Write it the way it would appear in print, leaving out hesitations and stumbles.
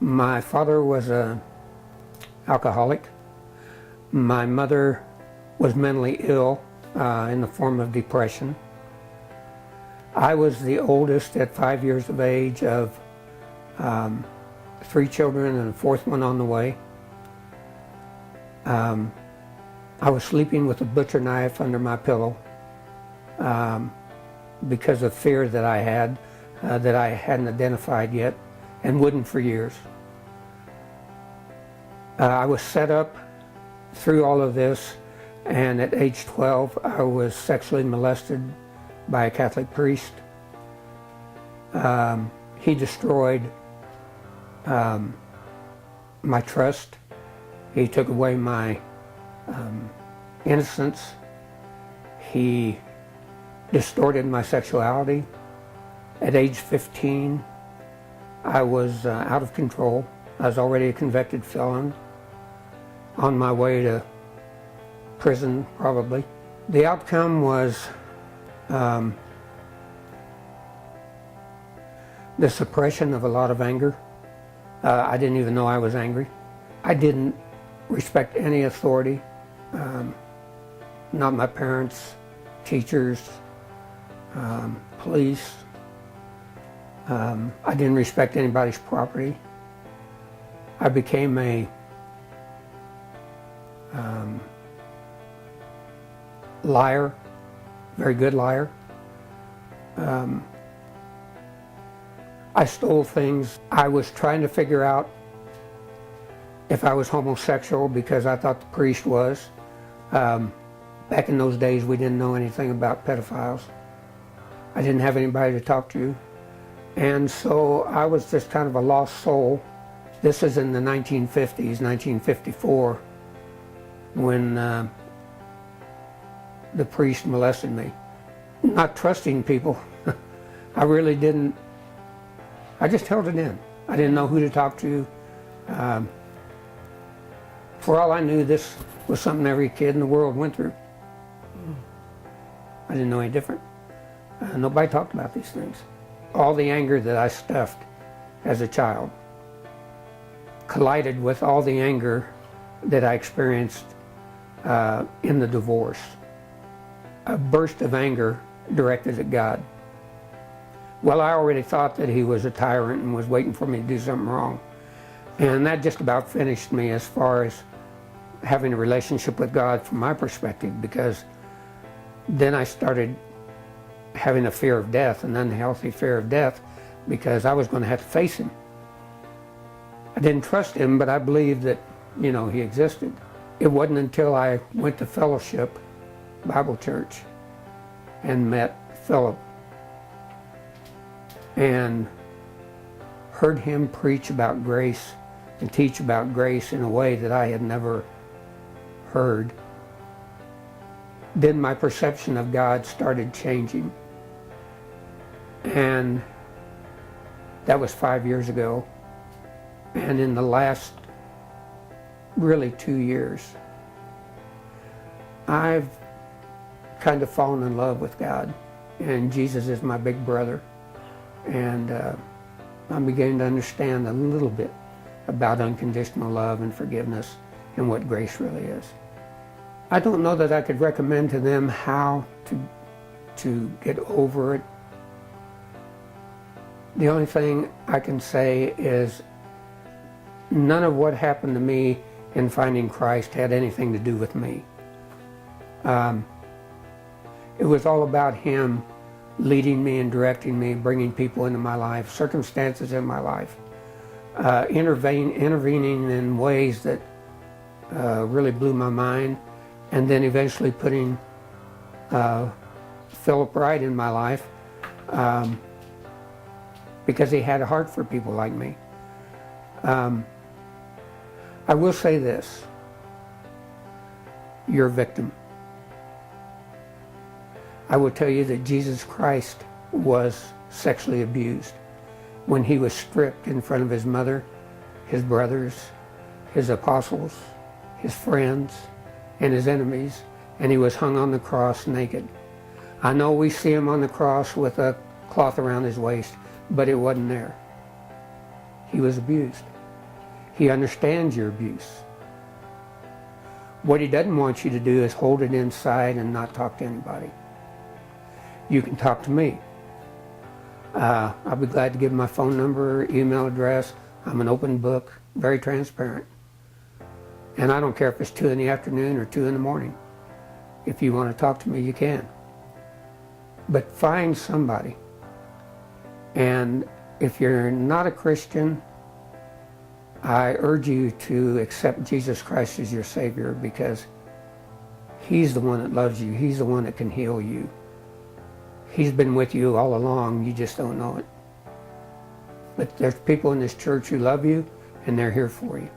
My father was an alcoholic. My mother was mentally ill in the form of depression. I was the oldest at 5 years of age of 3 children and a fourth one on the way. I was sleeping with a butcher knife under my pillow because of fear that I had that I hadn't identified yet and wouldn't for years. I was set up through all of this, and at age 12 I was sexually molested by a Catholic priest. He destroyed my trust. He took away my innocence. He distorted my sexuality. At age 15, I was out of control. I was already a convicted felon, on my way to prison, probably. The outcome was the suppression of a lot of anger. I didn't even know I was angry. I didn't respect any authority, not my parents, teachers, police. I didn't respect anybody's property. I became a liar, very good liar. I stole things. I was trying to figure out if I was homosexual because I thought the priest was. Back in those days, we didn't know anything about pedophiles. I didn't have anybody to talk to. And so I was just kind of a lost soul. This is in the 1950s, 1954, when the priest molested me. Not trusting people. I really didn't. I just held it in. I didn't know who to talk to. For all I knew, this was something every kid in the world went through. I didn't know any different. Nobody talked about these things. All the anger that I stuffed as a child collided with all the anger that I experienced in the divorce. A burst of anger directed at God. Well, I already thought that he was a tyrant and was waiting for me to do something wrong. And that just about finished me as far as having a relationship with God from my perspective, because then I started having a fear of death, an unhealthy fear of death, because I was going to have to face him. I didn't trust him, but I believed that, you know, he existed. It wasn't until I went to Fellowship Bible Church and met Philip and heard him preach about grace and teach about grace in a way that I had never heard. Then my perception of God started changing. And that was 5 years ago. And in the last really 2 years, I've kind of fallen in love with God. And Jesus is my big brother. And I'm beginning to understand a little bit about unconditional love and forgiveness and what grace really is. I don't know that I could recommend to them how to get over it. The only thing I can say is none of what happened to me in finding Christ had anything to do with me. It was all about him leading me and directing me, bringing people into my life, circumstances in my life, intervening in ways that really blew my mind, and then eventually putting Philip Wright in my life because he had a heart for people like me. I will say this: you're a victim. I will tell you that Jesus Christ was sexually abused when he was stripped in front of his mother, his brothers, his apostles, his friends, and his enemies, and he was hung on the cross naked. I know we see him on the cross with a cloth around his waist, but it wasn't there. He was abused. He understands your abuse. What he doesn't want you to do is hold it inside and not talk to anybody. You can talk to me. I'll be glad to give my phone number, email address. I'm an open book, very transparent. And I don't care if it's 2 in the afternoon or 2 in the morning. If you want to talk to me, you can. But find somebody. And if you're not a Christian, I urge you to accept Jesus Christ as your Savior, because He's the one that loves you. He's the one that can heal you. He's been with you all along. You just don't know it. But there's people in this church who love you, and they're here for you.